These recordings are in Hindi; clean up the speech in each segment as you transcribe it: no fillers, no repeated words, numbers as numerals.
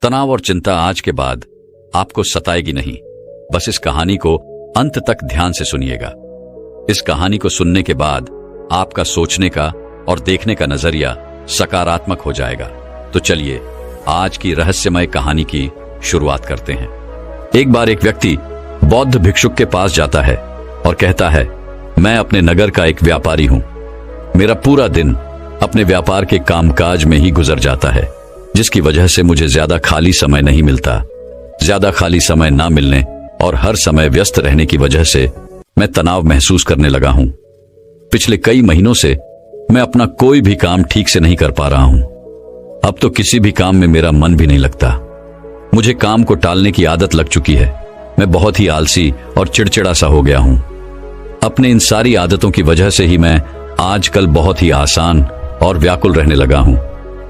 तनाव और चिंता आज के बाद आपको सताएगी नहीं। बस इस कहानी को अंत तक ध्यान से सुनिएगा। इस कहानी को सुनने के बाद आपका सोचने का और देखने का नजरिया सकारात्मक हो जाएगा। तो चलिए आज की रहस्यमय कहानी की शुरुआत करते हैं। एक बार एक व्यक्ति बौद्ध भिक्षुक के पास जाता है और कहता है, मैं अपने नगर का एक व्यापारी हूं। मेरा पूरा दिन अपने व्यापार के कामकाज में ही गुजर जाता है, जिसकी वजह से मुझे ज्यादा खाली समय नहीं मिलता। ज्यादा खाली समय ना मिलने और हर समय व्यस्त रहने की वजह से मैं तनाव महसूस करने लगा हूं। पिछले कई महीनों से मैं अपना कोई भी काम ठीक से नहीं कर पा रहा हूं। अब तो किसी भी काम में मेरा मन भी नहीं लगता। मुझे काम को टालने की आदत लग चुकी है। मैं बहुत ही आलसी और चिड़चिड़ा सा हो गया हूं। अपने इन सारी आदतों की वजह से ही मैं आजकल बहुत ही आसान और व्याकुल रहने लगा हूं।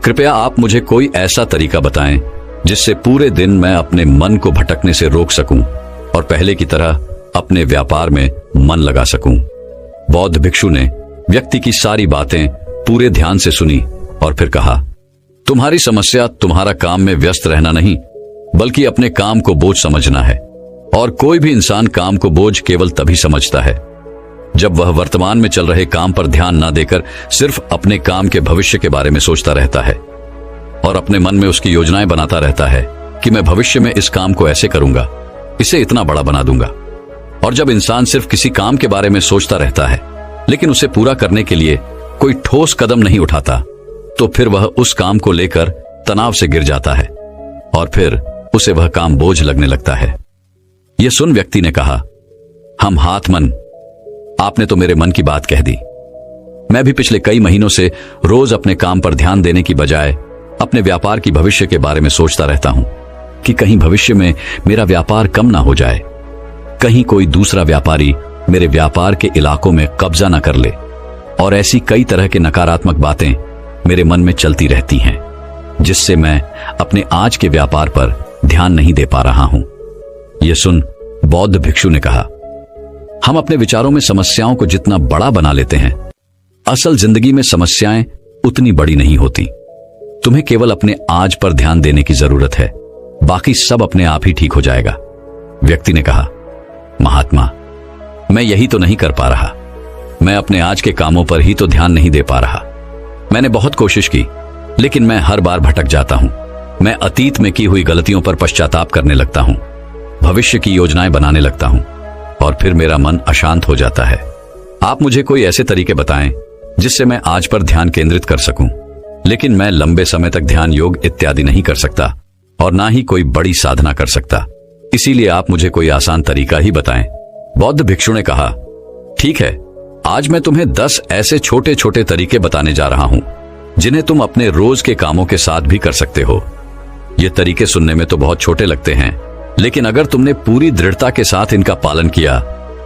कृपया आप मुझे कोई ऐसा तरीका बताएं जिससे पूरे दिन मैं अपने मन को भटकने से रोक सकूं और पहले की तरह अपने व्यापार में मन लगा सकूं। बौद्ध भिक्षु ने व्यक्ति की सारी बातें पूरे ध्यान से सुनी और फिर कहा, तुम्हारी समस्या तुम्हारा काम में व्यस्त रहना नहीं, बल्कि अपने काम को बोझ समझना है। और कोई भी इंसान काम को बोझ केवल तभी समझता है जब वह वर्तमान में चल रहे काम पर ध्यान न देकर सिर्फ अपने काम के भविष्य के बारे में सोचता रहता है और अपने मन में उसकी योजनाएं बनाता रहता है कि मैं भविष्य में इस काम को ऐसे करूंगा, इसे इतना बड़ा बना दूंगा। और जब इंसान सिर्फ किसी काम के बारे में सोचता रहता है लेकिन उसे पूरा करने के लिए कोई ठोस कदम नहीं उठाता, तो फिर वह उस काम को लेकर तनाव से गिर जाता है और फिर उसे वह काम बोझ लगने लगता है। यह सुन व्यक्ति ने कहा, हम हाथ मन, आपने तो मेरे मन की बात कह दी। मैं भी पिछले कई महीनों से रोज अपने काम पर ध्यान देने की बजाय अपने व्यापार की भविष्य के बारे में सोचता रहता हूं कि कहीं भविष्य में मेरा व्यापार कम ना हो जाए, कहीं कोई दूसरा व्यापारी मेरे व्यापार के इलाकों में कब्जा ना कर ले। और ऐसी कई तरह के नकारात्मक बातें मेरे मन में चलती रहती हैं, जिससे मैं अपने आज के व्यापार पर ध्यान नहीं दे पा रहा हूं। यह सुन बौद्ध भिक्षु ने कहा, हम अपने विचारों में समस्याओं को जितना बड़ा बना लेते हैं, असल जिंदगी में समस्याएं उतनी बड़ी नहीं होती। तुम्हें केवल अपने आज पर ध्यान देने की जरूरत है, बाकी सब अपने आप ही ठीक हो जाएगा। व्यक्ति ने कहा, महात्मा, मैं यही तो नहीं कर पा रहा। मैं अपने आज के कामों पर ही तो ध्यान नहीं दे पा रहा। मैंने बहुत कोशिश की, लेकिन मैं हर बार भटक जाता हूं। मैं अतीत में की हुई गलतियों पर पश्चाताप करने लगता हूं, भविष्य की योजनाएं बनाने लगता हूं और फिर मेरा मन अशांत हो जाता है। आप मुझे कोई ऐसे तरीके बताएं जिससे मैं आज पर ध्यान केंद्रित कर सकूं। लेकिन मैं लंबे समय तक ध्यान योग इत्यादि नहीं कर सकता और ना ही कोई बड़ी साधना कर सकता। इसीलिए आप मुझे कोई आसान तरीका ही बताएं। बौद्ध भिक्षु ने कहा, ठीक है, आज मैं तुम्हें 10 ऐसे छोटे छोटे तरीके बताने जा रहा हूं जिन्हें तुम अपने रोज के कामों के साथ भी कर सकते हो। ये तरीके सुनने में तो बहुत छोटे लगते हैं, लेकिन अगर तुमने पूरी दृढ़ता के साथ इनका पालन किया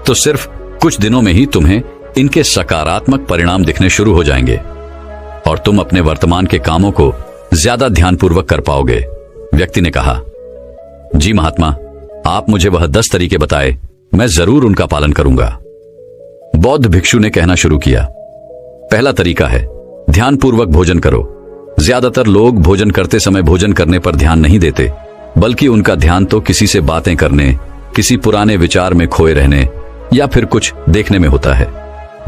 तो सिर्फ कुछ दिनों में ही तुम्हें इनके सकारात्मक परिणाम दिखने शुरू हो जाएंगे और तुम अपने वर्तमान के कामों को ज्यादा ध्यानपूर्वक कर पाओगे। व्यक्ति ने कहा, जी महात्मा, आप मुझे वह 10 तरीके बताए, मैं जरूर उनका पालन करूंगा। बौद्ध भिक्षु ने कहना शुरू किया, पहला तरीका है ध्यानपूर्वक भोजन करो। ज्यादातर लोग भोजन करते समय भोजन करने पर ध्यान नहीं देते, बल्कि उनका ध्यान तो किसी से बातें करने, किसी पुराने विचार में खोए रहने या फिर कुछ देखने में होता है,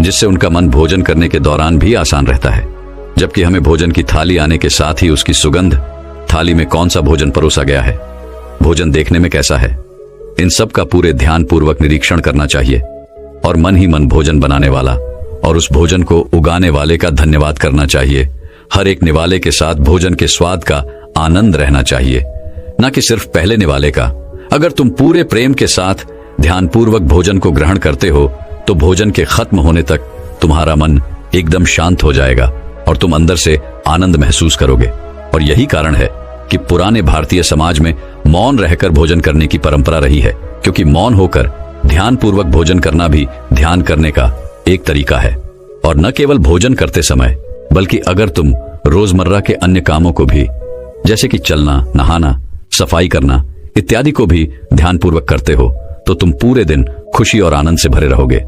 जिससे उनका मन भोजन करने के दौरान भी आसान रहता है। जबकि हमें भोजन की थाली आने के साथ ही उसकी सुगंध, थाली में कौन सा भोजन परोसा गया है, भोजन देखने में कैसा है, इन सब का पूरे ध्यान पूर्वक निरीक्षण करना चाहिए और मन ही मन भोजन बनाने वाला और उस भोजन को उगाने वाले का धन्यवाद करना चाहिए। हर एक निवाले के साथ भोजन के स्वाद का आनंद रहना चाहिए, न कि सिर्फ पहले निवाले का। अगर तुम पूरे प्रेम के साथ ध्यानपूर्वक भोजन को ग्रहण करते हो तो भोजन के खत्म होने तक तुम्हारा मन एकदम शांत हो जाएगा और तुम अंदर से आनंद महसूस करोगे। और यही कारण है कि पुराने भारतीय समाज में मौन रहकर भोजन करने की परंपरा रही है, क्योंकि मौन होकर ध्यानपूर्वक भोजन करना भी ध्यान करने का एक तरीका है। और न केवल भोजन करते समय, बल्कि अगर तुम रोजमर्रा के अन्य कामों को भी, जैसे कि चलना, नहाना, सफाई करना इत्यादि को भी ध्यानपूर्वक करते हो, तो तुम पूरे दिन खुशी और आनंद से भरे रहोगे।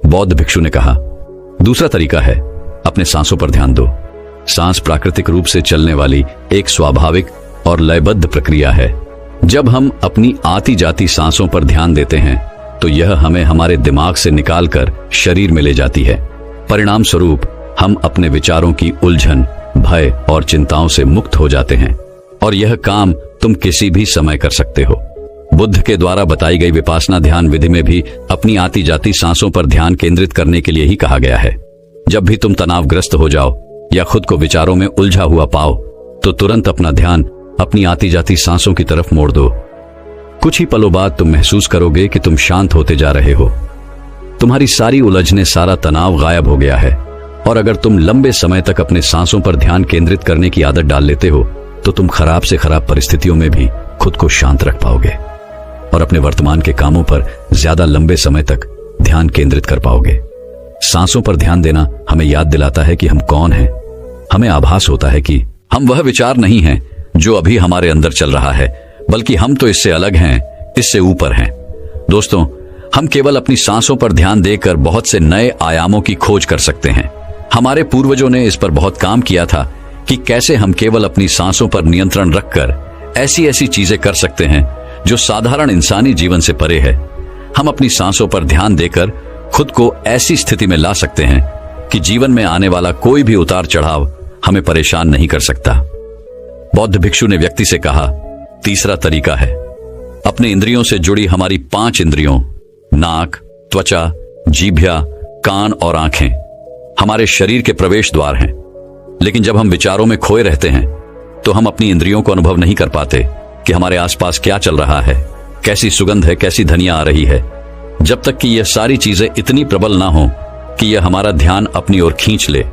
बौद्ध भिक्षु ने कहा, दूसरा तरीका है अपने सांसों पर ध्यान दो। सांस प्राकृतिक रूप से चलने वाली एक स्वाभाविक और लयबद्ध प्रक्रिया है। जब हम अपनी आती जाती सांसों पर ध्यान देते हैं तो यह हमें हमारे दिमाग से निकालकर शरीर में ले जाती है। परिणाम स्वरूप हम अपने विचारों की उलझन, भय और चिंताओं से मुक्त हो जाते हैं और यह काम तुम किसी भी समय कर सकते हो। बुद्ध के द्वारा बताई गई विपासना ध्यान विधि में भी अपनी आती जाती सांसों पर ध्यान केंद्रित करने के लिए ही कहा गया है। जब भी तुम तनावग्रस्त हो जाओ या खुद को विचारों में उलझा हुआ पाओ तो तुरंत अपना ध्यान अपनी आती जाती सांसों की तरफ मोड़ दो। कुछ ही पलों बाद तुम महसूस करोगे कि तुम शांत होते जा रहे हो। तुम्हारी सारी उलझने, सारा तनाव गायब हो गया है। और अगर तुम लंबे समय तक अपने सांसों पर ध्यान केंद्रित करने की आदत डाल लेते हो तो तुम खराब से खराब परिस्थितियों में भी खुद को शांत रख पाओगे और अपने वर्तमान के कामों पर ज्यादा लंबे समय तक ध्यान केंद्रित कर पाओगे। सांसों पर ध्यान देना हमें याद दिलाता है कि हम कौन हैं। हमें आभास होता है कि हम वह विचार नहीं हैं जो अभी हमारे अंदर चल रहा है, बल्कि हम तो इससे अलग हैं, इससे ऊपर हैं। दोस्तों, हम केवल अपनी सांसों पर ध्यान देकर बहुत से नए आयामों की खोज कर सकते हैं। हमारे पूर्वजों ने इस पर बहुत काम किया था कि कैसे हम केवल अपनी सांसों पर नियंत्रण रखकर ऐसी ऐसी चीजें कर सकते हैं जो साधारण इंसानी जीवन से परे है। हम अपनी सांसों पर ध्यान देकर खुद को ऐसी स्थिति में ला सकते हैं कि जीवन में आने वाला कोई भी उतार चढ़ाव हमें परेशान नहीं कर सकता। बौद्ध भिक्षु ने व्यक्ति से कहा, तीसरा तरीका है अपने इंद्रियों से जुड़ी हमारी 5 इंद्रियों नाक, त्वचा, जीभ्या, कान और आंखें हमारे शरीर के प्रवेश द्वार हैं। लेकिन जब हम विचारों में खोए रहते हैं तो हम अपनी इंद्रियों को अनुभव नहीं कर पाते कि हमारे आसपास क्या चल रहा है, कैसी सुगंध है, कैसी ध्वनियां आ रही है। जब तक कि यह सारी चीजें इतनी प्रबल ना हो कि यह हमारा ध्यान अपनी ओर खींच ले,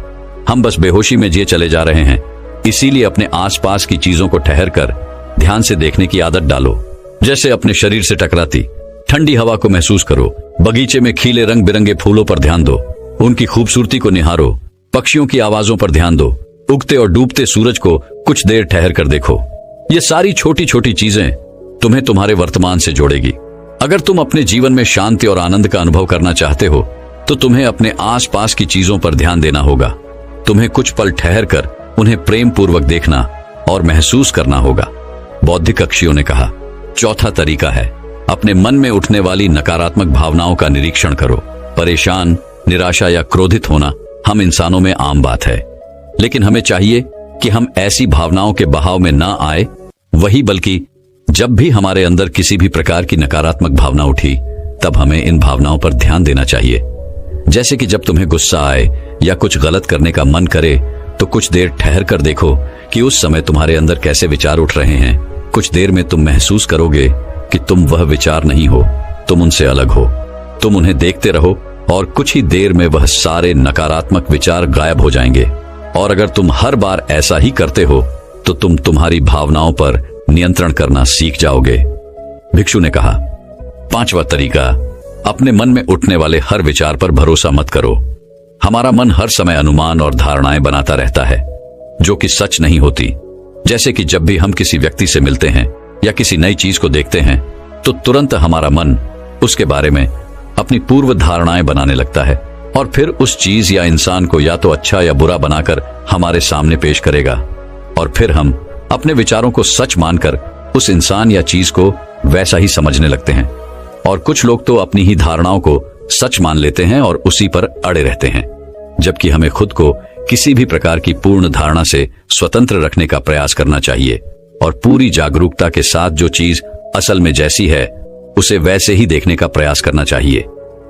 हम बस बेहोशी में जिए चले जा रहे हैं। इसीलिए अपने आसपास की चीजों को ठहर कर ध्यान से देखने की आदत डालो। जैसे अपने शरीर से टकराती ठंडी हवा को महसूस करो, बगीचे में खिले रंग बिरंगे फूलों पर ध्यान दो, उनकी खूबसूरती को निहारो, पक्षियों की आवाजों पर ध्यान दो, उगते और डूबते सूरज को कुछ देर ठहर कर देखो। ये सारी छोटी छोटी चीजें तुम्हें तुम्हारे वर्तमान से जोड़ेगी। अगर तुम अपने जीवन में शांति और आनंद का अनुभव करना चाहते हो तो तुम्हें अपने आसपास की चीजों पर ध्यान देना होगा। तुम्हें कुछ पल ठहर कर उन्हें प्रेम पूर्वक देखना और महसूस करना होगा। बौद्धिक कक्षियों ने कहा, चौथा तरीका है अपने मन में उठने वाली नकारात्मक भावनाओं का निरीक्षण करो। परेशान, निराशा या क्रोधित होना हम इंसानों में आम बात है, लेकिन हमें चाहिए कि हम ऐसी भावनाओं के बहाव में ना आए, बल्कि जब भी हमारे अंदर किसी भी प्रकार की नकारात्मक भावना उठी तब हमें इन भावनाओं पर ध्यान देना चाहिए। जैसे कि जब तुम्हें गुस्सा आए या कुछ गलत करने का मन करे तो कुछ देर ठहर कर देखो कि उस समय तुम्हारे अंदर कैसे विचार उठ रहे हैं। कुछ देर में तुम महसूस करोगे कि तुम वह विचार नहीं हो, तुम उनसे अलग हो। तुम उन्हें देखते रहो और कुछ ही देर में वह सारे नकारात्मक विचार गायब हो जाएंगे। और अगर तुम हर बार ऐसा ही करते हो तो तुम तुम्हारी भावनाओं पर नियंत्रण करना सीख जाओगे। भिक्षु ने कहा, पांचवा तरीका, अपने मन में उठने वाले हर विचार पर भरोसा मत करो। हमारा मन हर समय अनुमान और धारणाएं बनाता रहता है जो कि सच नहीं होती। जैसे कि जब भी हम किसी व्यक्ति से मिलते हैं या किसी नई चीज को देखते हैं तो तुरंत हमारा मन उसके बारे में अपनी पूर्व धारणाएं बनाने लगता है और फिर उस चीज या इंसान को या तो अच्छा या बुरा बनाकर हमारे सामने पेश करेगा और फिर हम अपने विचारों को सच मानकर उस इंसान या चीज को वैसा ही समझने लगते हैं। और कुछ लोग तो अपनी ही धारणाओं को सच मान लेते हैं और उसी पर अड़े रहते हैं, जबकि हमें खुद को किसी भी प्रकार की पूर्ण धारणा से स्वतंत्र रखने का प्रयास करना चाहिए और पूरी जागरूकता के साथ जो चीज असल में जैसी है उसे वैसे ही देखने का प्रयास करना चाहिए,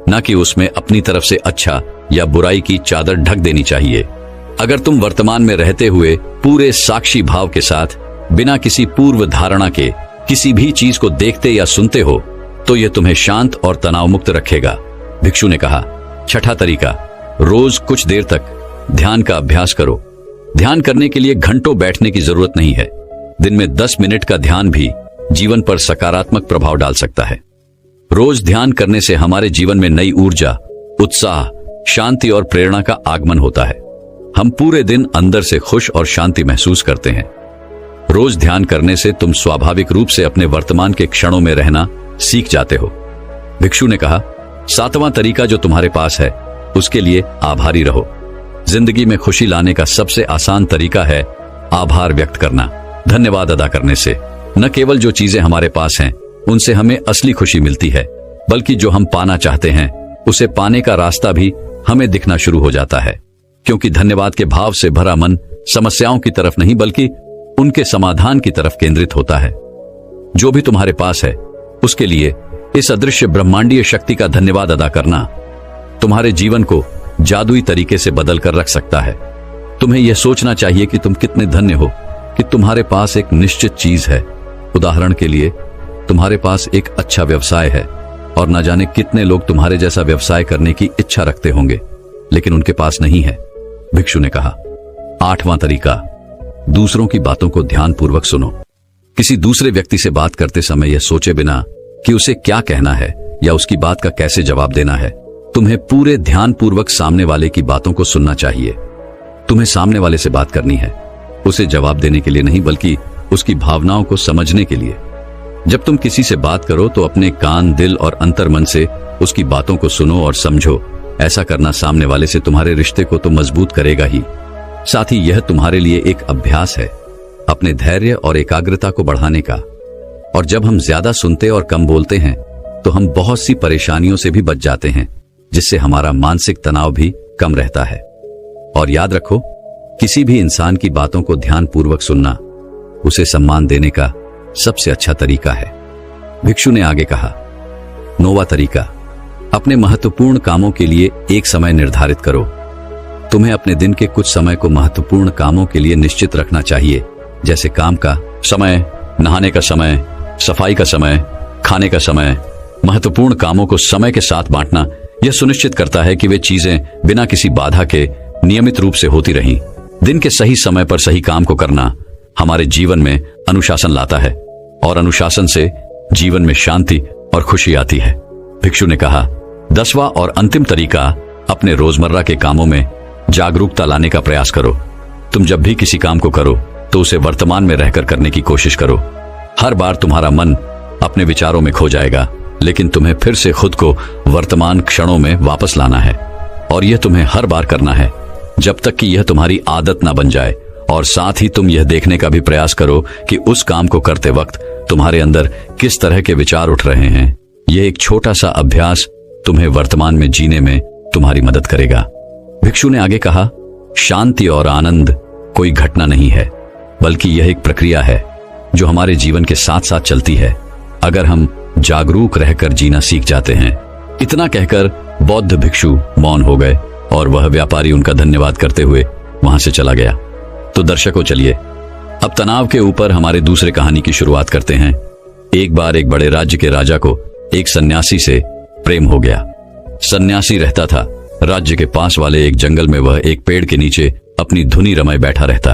न कि उसमें अपनी तरफ से अच्छा या बुराई की चादर ढक देनी चाहिए। अगर तुम वर्तमान में रहते हुए पूरे साक्षी भाव के साथ बिना किसी पूर्व धारणा के किसी भी चीज को देखते या सुनते हो तो यह तुम्हें शांत और तनाव मुक्त रखेगा। भिक्षु ने कहा, छठा तरीका, रोज कुछ देर तक ध्यान का अभ्यास करो। ध्यान करने के लिए घंटों बैठने की जरूरत नहीं है। दिन में 10 मिनट का ध्यान भी जीवन पर सकारात्मक प्रभाव डाल सकता है। रोज ध्यान करने से हमारे जीवन में नई ऊर्जा, उत्साह, शांति और प्रेरणा का आगमन होता है। हम पूरे दिन अंदर से खुश और शांति महसूस करते हैं। रोज ध्यान करने से तुम स्वाभाविक रूप से अपने वर्तमान के क्षणों में रहना सीख जाते हो। भिक्षु ने कहा, सातवां तरीका जो तुम्हारे पास है उसके लिए आभारी रहो। जिंदगी में खुशी लाने का सबसे आसान तरीका है आभार व्यक्त करना। धन्यवाद अदा करने से न केवल जो चीजें हमारे पास हैं उनसे हमें असली खुशी मिलती है, बल्कि जो हम पाना चाहते हैं उसे पाने का रास्ता भी हमें दिखना शुरू हो जाता है। क्योंकि धन्यवाद के भाव से भरा मन समस्याओं की तरफ नहीं बल्कि उनके समाधान की तरफ केंद्रित होता है। जो भी तुम्हारे पास है उसके लिए इस अदृश्य ब्रह्मांडीय शक्ति का धन्यवाद अदा करना तुम्हारे जीवन को जादुई तरीके से बदल कर रख सकता है। तुम्हें यह सोचना चाहिए कि तुम कितने धन्य हो कि तुम्हारे पास एक निश्चित चीज है। उदाहरण के लिए तुम्हारे पास एक अच्छा व्यवसाय है और न जाने कितने लोग तुम्हारे जैसा व्यवसाय करने की इच्छा रखते होंगे, लेकिन उनके पास नहीं है। भिक्षु ने कहा, 8वां तरीका, दूसरों की बातों को ध्यानपूर्वक सुनो। किसी दूसरे व्यक्ति से बात करते समय यह सोचे बिना कि उसे क्या कहना है या उसकी बात का कैसे जवाब देना है, तुम्हें पूरे ध्यानपूर्वक सामने वाले की बातों को सुनना चाहिए। तुम्हें सामने वाले से बात करनी है, उसे जवाब देने के लिए नहीं बल्कि उसकी भावनाओं को समझने के लिए। जब तुम किसी से बात करो तो अपने कान, दिल और अंतर्मन से उसकी बातों को सुनो और समझो। ऐसा करना सामने वाले से तुम्हारे रिश्ते को तो मजबूत करेगा ही, साथ ही यह तुम्हारे लिए एक अभ्यास है अपने धैर्य और एकाग्रता को बढ़ाने का। और जब हम ज्यादा सुनते और कम बोलते हैं तो हम बहुत सी परेशानियों से भी बच जाते हैं, जिससे हमारा मानसिक तनाव भी कम रहता है। और याद रखो, किसी भी इंसान की बातों को ध्यानपूर्वक सुनना उसे सम्मान देने का सबसे अच्छा तरीका है। भिक्षु ने आगे कहा, 9वां तरीका, अपने महत्वपूर्ण कामों के लिए एक समय निर्धारित करो। तुम्हें अपने दिन के कुछ समय को महत्वपूर्ण कामों के लिए निश्चित रखना चाहिए, जैसे काम का समय, नहाने का समय, सफाई का समय, खाने का समय। महत्वपूर्ण कामों को समय के साथ बांटना यह सुनिश्चित करता है कि वे चीजें बिना किसी बाधा के नियमित रूप से होती रहें। दिन के सही समय पर सही काम को करना हमारे जीवन में अनुशासन लाता है और अनुशासन से जीवन में शांति और खुशी आती है। भिक्षु ने कहा, 10वां और अंतिम तरीका, अपने रोजमर्रा के कामों में जागरूकता लाने का प्रयास करो। तुम जब भी किसी काम को करो तो उसे वर्तमान में रहकर करने की कोशिश करो। हर बार तुम्हारा मन अपने विचारों में खो जाएगा, लेकिन तुम्हें फिर से खुद को वर्तमान क्षणों में वापस लाना है। और यह तुम्हें हर बार करना है जब तक कि यह तुम्हारी आदत ना बन जाए। और साथ ही तुम यह देखने का भी प्रयास करो कि उस काम को करते वक्त तुम्हारे अंदर किस तरह के विचार उठ रहे हैं। यह एक छोटा सा अभ्यास तुम्हें वर्तमान में जीने में तुम्हारी मदद करेगा। भिक्षु ने आगे कहा, शांति और आनंद कोई घटना नहीं है, बल्कि यह एक प्रक्रिया है जो हमारे जीवन के साथ साथ चलती है, अगर हम जागरूक रहकर जीना सीख जाते हैं। इतना कहकर बौद्ध भिक्षु मौन हो गए और वह व्यापारी उनका धन्यवाद करते हुए वहां से चला गया। तो दर्शकों, चलिए अब तनाव के ऊपर हमारे दूसरे कहानी की शुरुआत करते हैं। एक बार एक बड़े राज्य के राजा को एक सन्यासी से प्रेम हो गया। सन्यासी रहता था राज्य के पास वाले एक जंगल में। वह एक पेड़ के नीचे अपनी धुनी रमाए बैठा रहता,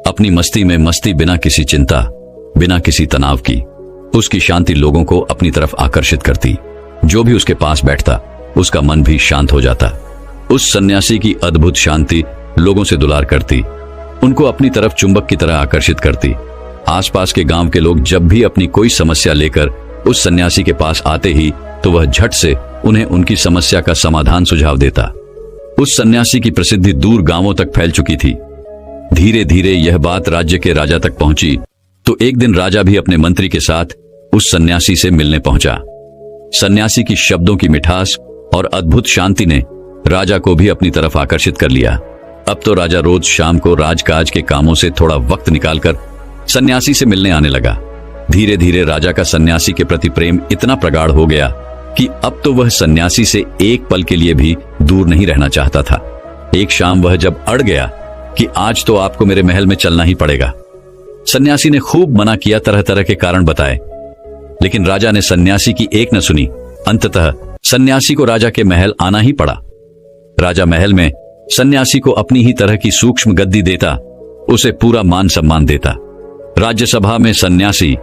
अपनी मस्ती में मस्ती, बिना किसी चिंता, बिना किसी तनाव की। उसकी शांति लोगों को अपनी तरफ आकर्षित करती। जो भी उसके पास बैठता उसका मन भी शांत हो जाता। उस सन्यासी की अद्भुत शांति लोगों से दुलार करती, उनको अपनी तरफ चुंबक की तरह आकर्षित करती। आसपास के गांव के लोग जब भी अपनी कोई समस्या लेकर उस सन्यासी के पास आते ही तो वह झट से उन्हें उनकी समस्या का समाधान सुझाव देता। उस सन्यासी की प्रसिद्धि दूर गांवों तक फैल चुकी थी। धीरे धीरे यह बात राज्य के राजा तक पहुंची तो एक दिन राजा भी अपने मंत्री के साथ उस सन्यासी से मिलने पहुंचा। सन्यासी की शब्दों की मिठास और अद्भुत शांति ने राजा को भी अपनी तरफ आकर्षित कर लिया। अब तो राजा रोज शाम को राजकाज के कामों से थोड़ा वक्त निकालकर सन्यासी से मिलने आने लगा। धीरे धीरे राजा का सन्यासी के प्रति प्रेम इतना प्रगाढ़ हो गया कि अब तो वह सन्यासी से एक पल के लिए भी दूर नहीं रहना चाहता था। एक शाम वह जब अड़ गया कि आज तो आपको मेरे महल में चलना ही पड़ेगा। सन्यासी ने खूब मना किया, तरह तरह के कारण बताए, लेकिन राजा ने सन्यासी की एक न सुनी। अंततः सन्यासी को राजा के महल आना ही पड़ा। राजा महल में सन्यासी को अपनी ही तरह की सूक्ष्म गद्दी देता, उसे पूरा मान सम्मान देता। राज्यसभा में सन्यासी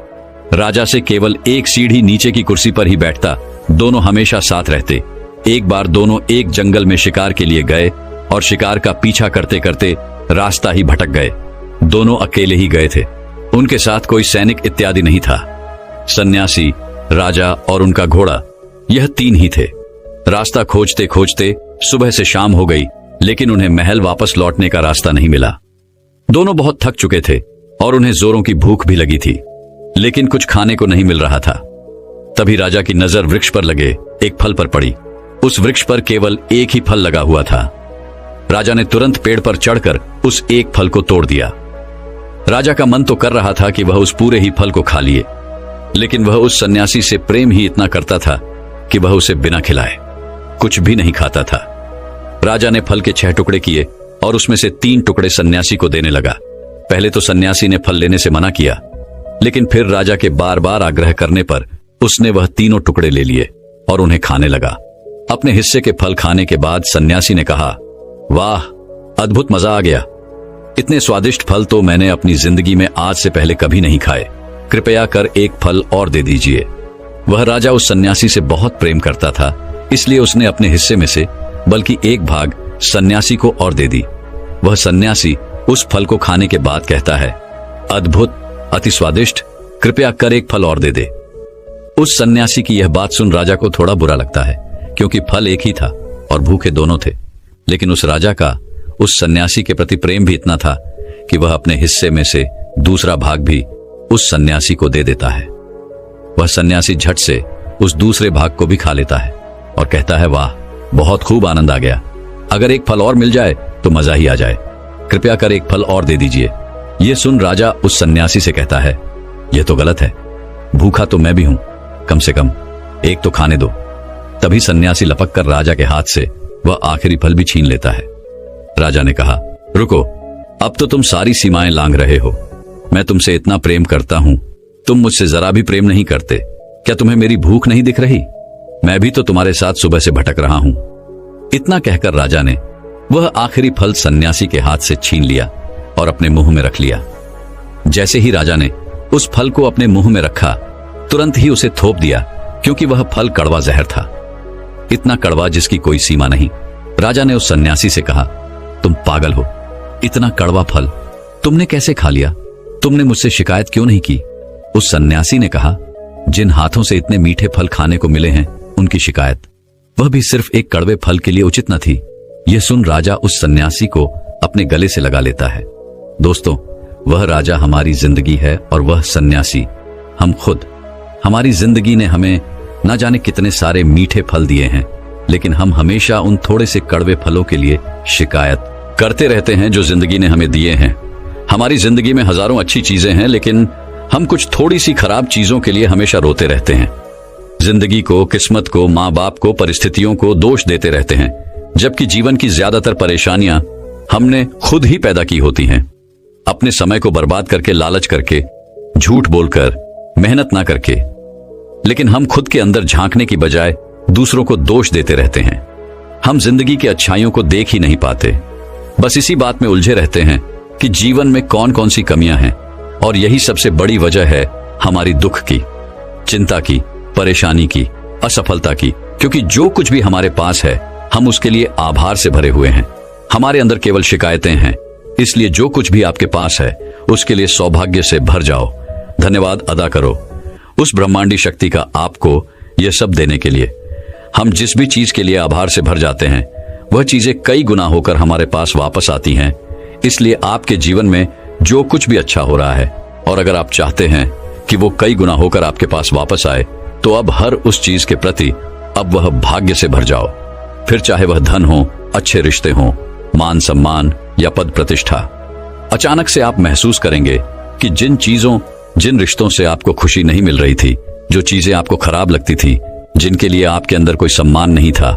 राजा से केवल एक सीढ़ी नीचे की कुर्सी पर ही बैठता। दोनों हमेशा साथ रहते। एक बार दोनों एक जंगल में शिकार के लिए गए और शिकार का पीछा करते करते रास्ता ही भटक गए। दोनों अकेले ही गए थे, उनके साथ कोई सैनिक इत्यादि नहीं था। सन्यासी, राजा और उनका घोड़ा, यह तीन ही थे। रास्ता खोजते खोजते सुबह से शाम हो गई, लेकिन उन्हें महल वापस लौटने का रास्ता नहीं मिला। दोनों बहुत थक चुके थे और उन्हें जोरों की भूख भी लगी थी, लेकिन कुछ खाने को नहीं मिल रहा था। तभी राजा की नजर वृक्ष पर लगे एक फल पर पड़ी। उस वृक्ष पर केवल एक ही फल लगा हुआ था। राजा ने तुरंत पेड़ पर चढ़कर उस एक फल को तोड़ दिया। राजा का मन तो कर रहा था कि वह उस पूरे ही फल को खा लिए, लेकिन वह उस सन्यासी से प्रेम ही इतना करता था कि वह उसे बिना खिलाए कुछ भी नहीं खाता था। राजा ने फल के 6 टुकड़े किए और उसमें से 3 टुकड़े सन्यासी को देने लगा। पहले तो सन्यासी ने फल लेने से मना किया, लेकिन फिर राजा के बार बार आग्रह करने पर उसने वह तीनों टुकड़े ले लिए और उन्हें खाने लगा। अपने हिस्से के फल खाने के बाद सन्यासी ने कहा, वाह, अद्भुत मजा आ गया। इतने स्वादिष्ट फल तो मैंने अपनी जिंदगी में आज से पहले कभी नहीं खाए। कृपया कर एक फल और दे दीजिए। वह राजा उस सन्यासी से बहुत प्रेम करता था, इसलिए उसने अपने हिस्से में से बल्कि एक भाग सन्यासी को और दे दी। वह सन्यासी उस फल को खाने के बाद कहता है, अद्भुत, अति स्वादिष्ट, कृपया कर एक फल और दे दे। उस सन्यासी की यह बात सुन राजा को थोड़ा बुरा लगता है, क्योंकि फल एक ही था और भूखे दोनों थे। लेकिन उस राजा का उस सन्यासी के प्रति प्रेम भी इतना था कि वह अपने हिस्से में से दूसरा भाग भी उस सन्यासी को दे देता है। वह सन्यासी झट से उस दूसरे भाग को भी खा लेता है और कहता है, वाह, बहुत खूब, आनंद आ गया। अगर एक फल और मिल जाए तो मजा ही आ जाए। कृपया कर एक फल और दे दीजिए। यह सुन राजा उस सन्यासी से कहता है, यह तो गलत है, भूखा तो मैं भी हूं, कम से कम एक तो खाने दो। तभी सन्यासी लपक कर राजा के हाथ से वह आखिरी फल भी छीन लेता है। राजा ने कहा, रुको, अब तो तुम सारी सीमाएं लांघ रहे हो। मैं तुमसे इतना प्रेम करता हूं, तुम मुझसे जरा भी प्रेम नहीं करते। क्या तुम्हें मेरी भूख नहीं दिख रही? मैं भी तो तुम्हारे साथ सुबह से भटक रहा हूं। इतना कहकर राजा ने वह आखिरी फल सन्यासी के हाथ से छीन लिया और अपने मुंह में रख लिया। जैसे ही राजा ने उस फल को अपने मुंह में रखा, तुरंत ही उसे थोप दिया, क्योंकि वह फल कड़वा जहर था, इतना कड़वा जिसकी कोई सीमा नहीं। राजा ने उस सन्यासी से कहा, तुम पागल हो, इतना कड़वा फल तुमने कैसे खा लिया? तुमने मुझसे शिकायत क्यों नहीं की? उस सन्यासी ने कहा, जिन हाथों से इतने मीठे फल खाने को मिले हैं, उनकी शिकायत, वह भी सिर्फ एक कड़वे फल के लिए, उचित न थी। यह सुन राजा उस सन्यासी को अपने गले से लगा लेता है। दोस्तों, वह राजा हमारी जिंदगी है और वह सन्यासी हम खुद। हमारी जिंदगी ने हमें न जाने कितने सारे मीठे फल दिए हैं, लेकिन हम हमेशा उन थोड़े से कड़वे फलों के लिए शिकायत करते रहते हैं जो जिंदगी ने हमें दिए हैं। हमारी जिंदगी में हजारों अच्छी चीजें हैं, लेकिन हम कुछ थोड़ी सी खराब चीजों के लिए हमेशा रोते रहते हैं। जिंदगी को, किस्मत को, माँ बाप को, परिस्थितियों को दोष देते रहते हैं, जबकि जीवन की ज्यादातर परेशानियां हमने खुद ही पैदा की होती हैं। अपने समय को बर्बाद करके, लालच करके, झूठ बोलकर, मेहनत ना करके। लेकिन हम खुद के अंदर झांकने की बजाय दूसरों को दोष देते रहते हैं। हम जिंदगी की अच्छाइयों को देख ही नहीं पाते, बस इसी बात में उलझे रहते हैं कि जीवन में कौन कौन सी कमियां हैं। और यही सबसे बड़ी वजह है हमारी दुख की, चिंता की, परेशानी की, असफलता की। क्योंकि जो कुछ भी हमारे पास है, हम उसके लिए आभार से भरे हुए हैं। हमारे अंदर केवल शिकायतें हैं। इसलिए जो कुछ भी आपके पास है, उसके लिए सौभाग्य से भर जाओ, धन्यवाद अदा करो उस ब्रह्मांडी शक्ति का, आपको यह सब देने के लिए। हम जिस भी चीज के लिए आभार से भर जाते हैं, वह चीजें कई गुना होकर हमारे पास वापस आती हैं। इसलिए आपके जीवन में जो कुछ भी अच्छा हो रहा है, और अगर आप चाहते हैं कि वो कई गुना होकर आपके पास वापस आए, तो अब हर उस चीज के प्रति अब वह भाग्य से भर जाओ। फिर चाहे वह धन हो, अच्छे रिश्ते हो, मान सम्मान या पद प्रतिष्ठा। अचानक से आप महसूस करेंगे कि जिन रिश्तों से आपको खुशी नहीं मिल रही थी, जो चीजें आपको खराब लगती थी, जिनके लिए आपके अंदर कोई सम्मान नहीं था,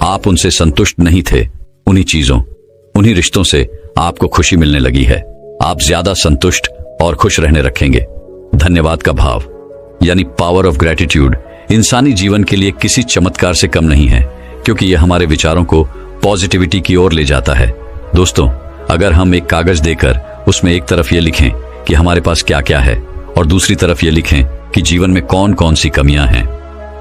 आप उनसे संतुष्ट नहीं थे, उन्हीं रिश्तों से आपको खुशी मिलने लगी है। आप ज्यादा संतुष्ट और खुश रहने रखेंगे। धन्यवाद का भाव, यानी पावर ऑफ ग्रेटिट्यूड, इंसानी जीवन के लिए किसी चमत्कार से कम नहीं है, क्योंकि यह हमारे विचारों को पॉजिटिविटी की ओर ले जाता है। दोस्तों, अगर हम एक कागज देकर उसमें एक तरफ ये लिखें कि हमारे पास क्या क्या है, और दूसरी तरफ ये लिखें कि जीवन में कौन कौन सी कमियां हैं,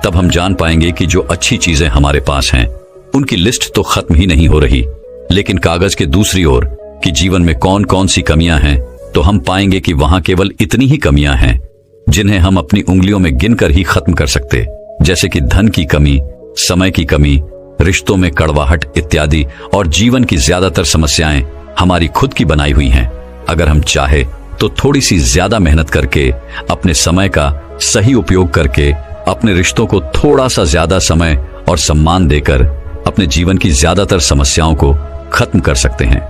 तब हम जान पाएंगे कि जो अच्छी चीजें हमारे पास हैं, उनकी लिस्ट तो खत्म ही नहीं हो रही। लेकिन कागज के दूसरी ओर कि जीवन में कौन कौन सी कमियां हैं, तो हम पाएंगे कि वहां केवल इतनी ही कमियां हैं जिन्हें हम अपनी उंगलियों में गिनकर ही खत्म कर सकते, जैसे कि धन की कमी, समय की कमी, रिश्तों में कड़वाहट इत्यादि। और जीवन की ज्यादातर समस्याएं हमारी खुद की बनाई हुई हैं। अगर हम चाहे तो थोड़ी सी ज्यादा मेहनत करके, अपने समय का सही उपयोग करके, अपने रिश्तों को थोड़ा सा ज्यादा समय और सम्मान देकर अपने जीवन की ज्यादातर समस्याओं को खत्म कर सकते हैं।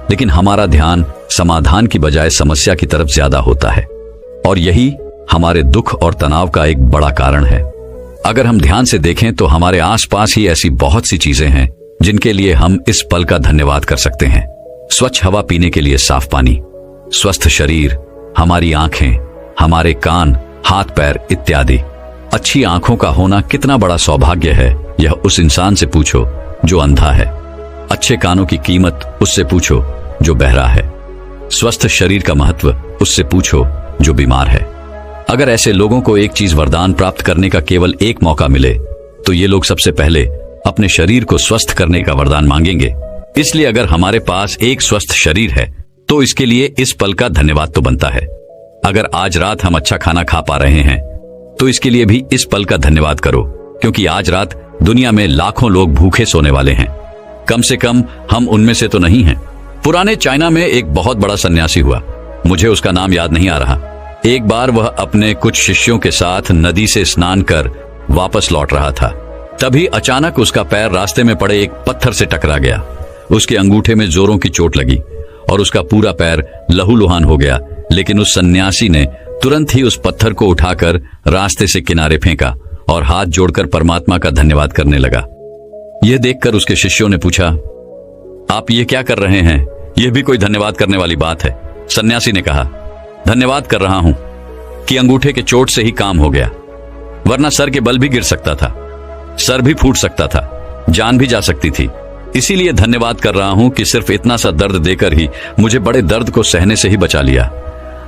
लेकिन हमारा ध्यान समाधान की बजाय समस्या की तरफ ज्यादा होता है, और यही हमारे दुख और तनाव का एक बड़ा कारण है। अगर हम ध्यान से देखें तो हमारे आसपास ही ऐसी बहुत सी चीजें हैं जिनके लिए हम इस पल का धन्यवाद कर सकते हैं। स्वच्छ हवा पीने के लिए साफ पानी, स्वस्थ शरीर, हमारी आंखें, हमारे कान, हाथ पैर इत्यादि। अच्छी आंखों का होना कितना बड़ा सौभाग्य है, यह उस इंसान से पूछो जो अंधा है। अच्छे कानों की कीमत उससे पूछो जो बहरा है। स्वस्थ शरीर का महत्व उससे पूछो जो बीमार है। अगर ऐसे लोगों को एक चीज वरदान प्राप्त करने का केवल एक मौका मिले तो ये लोग सबसे पहले अपने शरीर को स्वस्थ करने का वरदान मांगेंगे। इसलिए अगर हमारे पास एक स्वस्थ शरीर है तो इसके लिए इस पल का धन्यवाद तो बनता है। अगर आज रात हम अच्छा खाना खा पा रहे हैं तो इसके लिए भी इस पल का धन्यवाद करो, क्योंकि आज रात दुनिया में लाखों लोग भूखे सोने वाले हैं। कम से कम हम उनमें से तो नहीं हैं। पुराने चाइना में एक बहुत बड़ा सन्यासी हुआ, मुझे उसका नाम याद नहीं आ रहा। एक बार वह अपने कुछ शिष्यों के साथ नदी से स्नान कर वापस लौट रहा था। तभी अचानक उसका पैर रास्ते में पड़े एक पत्थर से टकरा गया। उसके अंगूठे में जोरों की चोट लगी और उसका पूरा पैर लहूलुहान हो गया। लेकिन उस सन्यासी ने तुरंत ही उस पत्थर को उठाकर रास्ते से किनारे फेंका और हाथ जोड़कर परमात्मा का धन्यवाद करने लगा। यह देखकर उसके शिष्यों ने पूछा, आप ये क्या कर रहे हैं? यह भी कोई धन्यवाद करने वाली बात है? सन्यासी ने कहा, धन्यवाद कर रहा हूं कि अंगूठे के चोट से ही काम हो गया, वरना सर के बल भी गिर सकता था, सर भी फूट सकता था, जान भी जा सकती थी। इसीलिए धन्यवाद कर रहा हूं कि सिर्फ इतना सा दर्द देकर ही मुझे बड़े दर्द को सहने से ही बचा लिया।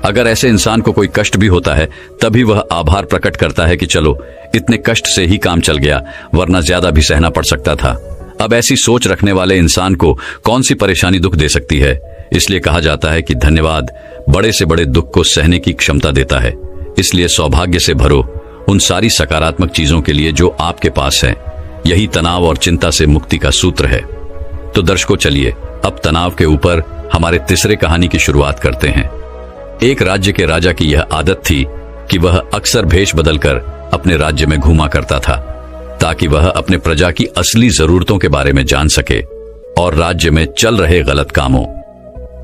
अगर ऐसे इंसान को कोई कष्ट भी होता है तभी वह आभार प्रकट करता है कि चलो इतने कष्ट से ही काम चल गया, वरना ज्यादा भी सहना पड़ सकता था। अब ऐसी सोच रखने वाले इंसान को कौन सी परेशानी दुख दे सकती है? इसलिए कहा जाता है कि धन्यवाद बड़े से बड़े दुख को सहने की क्षमता देता है। इसलिए सौभाग्य से भरो उन सारी सकारात्मक चीजों के लिए जो आपके पास है। यही तनाव और चिंता से मुक्ति का सूत्र है। तो दर्शकों, चलिए अब तनाव के ऊपर हमारे तीसरे कहानी की शुरुआत करते हैं। एक राज्य के राजा की यह आदत थी कि वह अक्सर भेष बदलकर अपने राज्य में घूमा करता था, ताकि वह अपने प्रजा की असली जरूरतों के बारे में जान सके और राज्य में चल रहे गलत कामों,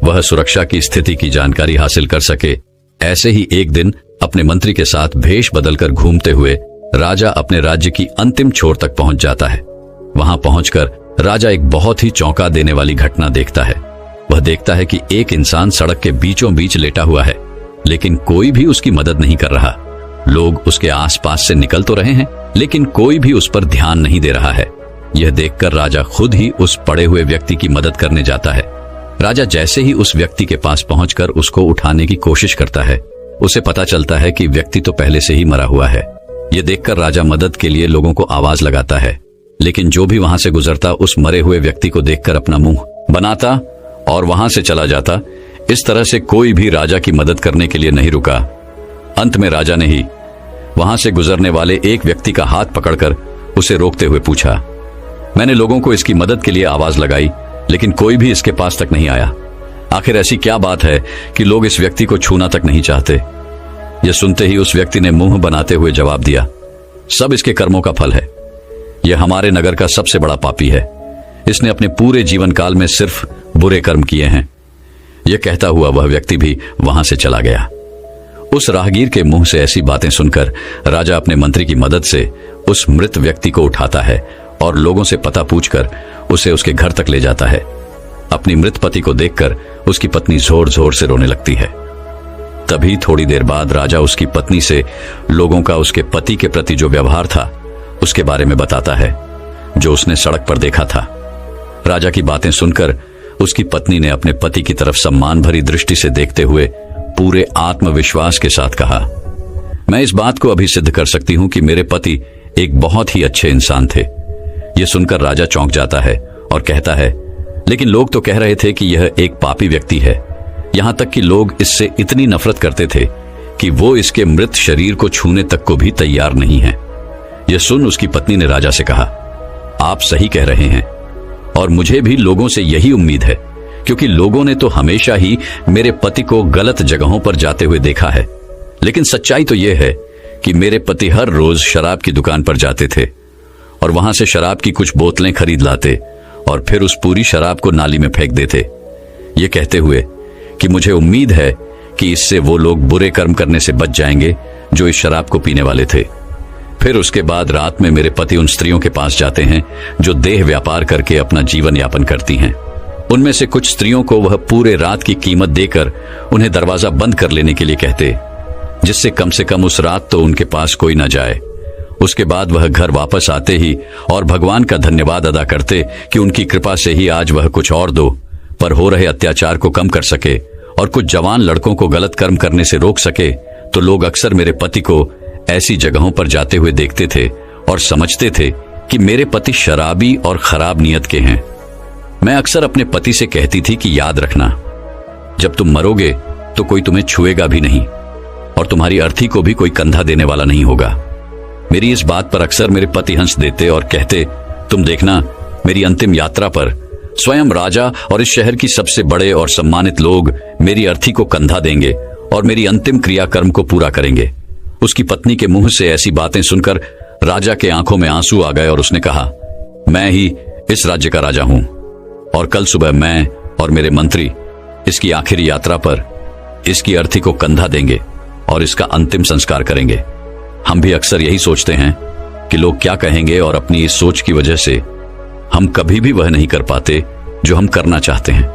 वह सुरक्षा की स्थिति की जानकारी हासिल कर सके। ऐसे ही एक दिन अपने मंत्री के साथ भेष बदलकर घूमते हुए राजा अपने राज्य की अंतिम छोर तक पहुंच जाता है। वहां पहुंचकर राजा एक बहुत ही चौंका देने वाली घटना देखता है। वह देखता है कि एक इंसान सड़क के बीचों बीच लेटा हुआ है, लेकिन कोई भी उसकी मदद नहीं कर रहा। लोग उसके आसपास से निकल तो रहे हैं, लेकिन कोई भी उस पर ध्यान नहीं दे रहा है। यह देखकर राजा खुद ही उस पड़े हुए व्यक्ति की मदद करने जाता है। राजा जैसे ही उस व्यक्ति के पास पहुंचकर उसको उठाने की कोशिश करता है, उसे पता चलता है कि व्यक्ति तो पहले से ही मरा हुआ है। यह देखकर राजा मदद के लिए लोगों को आवाज लगाता है, लेकिन जो भी वहां से गुजरता उस मरे हुए व्यक्ति को देखकर अपना मुंह बनाता और वहां से चला जाता। इस तरह से कोई भी राजा की मदद करने के लिए नहीं रुका। अंत में राजा ने ही वहां से गुजरने वाले एक व्यक्ति का हाथ पकड़कर उसे रोकते हुए पूछा, मैंने लोगों को इसकी मदद के लिए आवाज लगाई, लेकिन कोई भी इसके पास तक नहीं आया। आखिर ऐसी क्या बात है कि लोग इस व्यक्ति को छूना तक नहीं चाहते? यह सुनते ही उस व्यक्ति ने मुंह बनाते हुए जवाब दिया, सब इसके कर्मों का फल है। यह हमारे नगर का सबसे बड़ा पापी है। इसने अपने पूरे जीवन काल में सिर्फ बुरे कर्म किए हैं। यह कहता हुआ वह व्यक्ति भी वहां से चला गया। उस राहगीर के मुंह से ऐसी बातें सुनकर राजा अपने मंत्री की मदद से उस मृत व्यक्ति को उठाता है और लोगों से पता पूछकर उसे उसके घर तक ले जाता है। अपनी मृत पति को देखकर उसकी पत्नी जोर जोर से रोने लगती है। तभी थोड़ी देर बाद राजा उसकी पत्नी से लोगों का उसके पति के प्रति जो व्यवहार था उसके बारे में बताता है, जो उसने सड़क पर देखा था। राजा की बातें सुनकर उसकी पत्नी ने अपने पति की तरफ सम्मान भरी दृष्टि से देखते हुए पूरे आत्मविश्वास के साथ कहा, मैं इस बात को अभी सिद्ध कर सकती हूं कि मेरे पति एक बहुत ही अच्छे इंसान थे। यह सुनकर राजा चौंक जाता है और कहता है, लेकिन लोग तो कह रहे थे कि यह एक पापी व्यक्ति है। यहां तक कि लोग इससे इतनी नफरत करते थे कि वो इसके मृत शरीर को छूने तक को भी तैयार नहीं है। यह सुन उसकी पत्नी ने राजा से कहा, आप सही कह रहे हैं और मुझे भी लोगों से यही उम्मीद है क्योंकि लोगों ने तो हमेशा ही मेरे पति को गलत जगहों पर जाते हुए देखा है। लेकिन सच्चाई तो यह है कि मेरे पति हर रोज शराब की दुकान पर जाते थे और वहां से शराब की कुछ बोतलें खरीद लाते और फिर उस पूरी शराब को नाली में फेंक देते, ये कहते हुए कि मुझे उम्मीद है कि इससे वो लोग बुरे कर्म करने से बच जाएंगे जो इस शराब को पीने वाले थे। फिर उसके बाद रात में मेरे पति उन स्त्रियों के पास जाते हैं जो देह व्यापार करके अपना जीवन यापन करती हैं। उनमें से कुछ स्त्रियों को वह पूरे रात की कीमत देकर उन्हें दरवाजा बंद कर लेने के लिए कहते, जिससे कम से कम उस रात तो उनके पास कोई न जाए। उसके बाद वह घर वापस आते ही और भगवान का धन्यवाद अदा करते कि उनकी कृपा से ही आज वह कुछ और दो पर हो रहे अत्याचार को कम कर सके और कुछ जवान लड़कों को गलत कर्म करने से रोक सके। तो लोग अक्सर मेरे पति को ऐसी जगहों पर जाते हुए देखते थे और समझते थे कि मेरे पति शराबी और खराब नियत के हैं। मैं अक्सर अपने पति से कहती थी कि याद रखना, जब तुम मरोगे तो कोई तुम्हें छुएगा भी नहीं और तुम्हारी अर्थी को भी कोई कंधा देने वाला नहीं होगा। मेरी इस बात पर अक्सर मेरे पति हंस देते और कहते, तुम देखना, मेरी अंतिम यात्रा पर स्वयं राजा और इस शहर की सबसे बड़े और सम्मानित लोग मेरी अर्थी को कंधा देंगे और मेरी अंतिम क्रियाकर्म को पूरा करेंगे। उसकी पत्नी के मुंह से ऐसी बातें सुनकर राजा के आंखों में आंसू आ गए और उसने कहा, मैं ही इस राज्य का राजा हूं और कल सुबह मैं और मेरे मंत्री इसकी आखिरी यात्रा पर इसकी अर्थी को कंधा देंगे और इसका अंतिम संस्कार करेंगे। हम भी अक्सर यही सोचते हैं कि लोग क्या कहेंगे और अपनी इस सोच की वजह से हम कभी भी वह नहीं कर पाते जो हम करना चाहते हैं,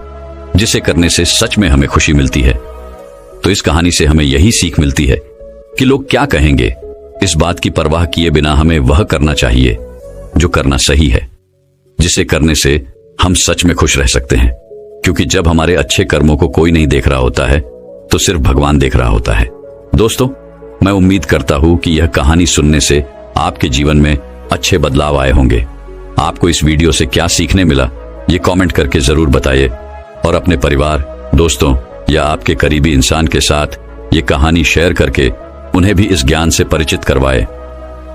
जिसे करने से सच में हमें खुशी मिलती है। तो इस कहानी से हमें यही सीख मिलती है कि लोग क्या कहेंगे, इस बात की परवाह किए बिना हमें वह करना चाहिए जो करना सही है, जिसे करने से हम सच में खुश रह सकते हैं। क्योंकि जब हमारे अच्छे कर्मों को कोई नहीं देख रहा होता है तो सिर्फ भगवान देख रहा होता है। दोस्तों, मैं उम्मीद करता हूं कि यह कहानी सुनने से आपके जीवन में अच्छे बदलाव आए होंगे। आपको इस वीडियो से क्या सीखने मिला, ये कमेंट करके जरूर बताइए और अपने परिवार, दोस्तों या आपके करीबी इंसान के साथ ये कहानी शेयर करके उन्हें भी इस ज्ञान से परिचित करवाए।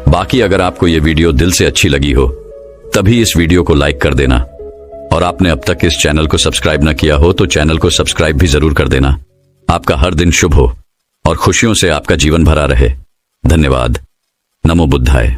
बाकी अगर आपको ये वीडियो दिल से अच्छी लगी हो तभी इस वीडियो को लाइक कर देना और आपने अब तक इस चैनल को सब्सक्राइब न किया हो तो चैनल को सब्सक्राइब भी जरूर कर देना। आपका हर दिन शुभ हो और खुशियों से आपका जीवन भरा रहे। धन्यवाद। नमो बुद्धाय।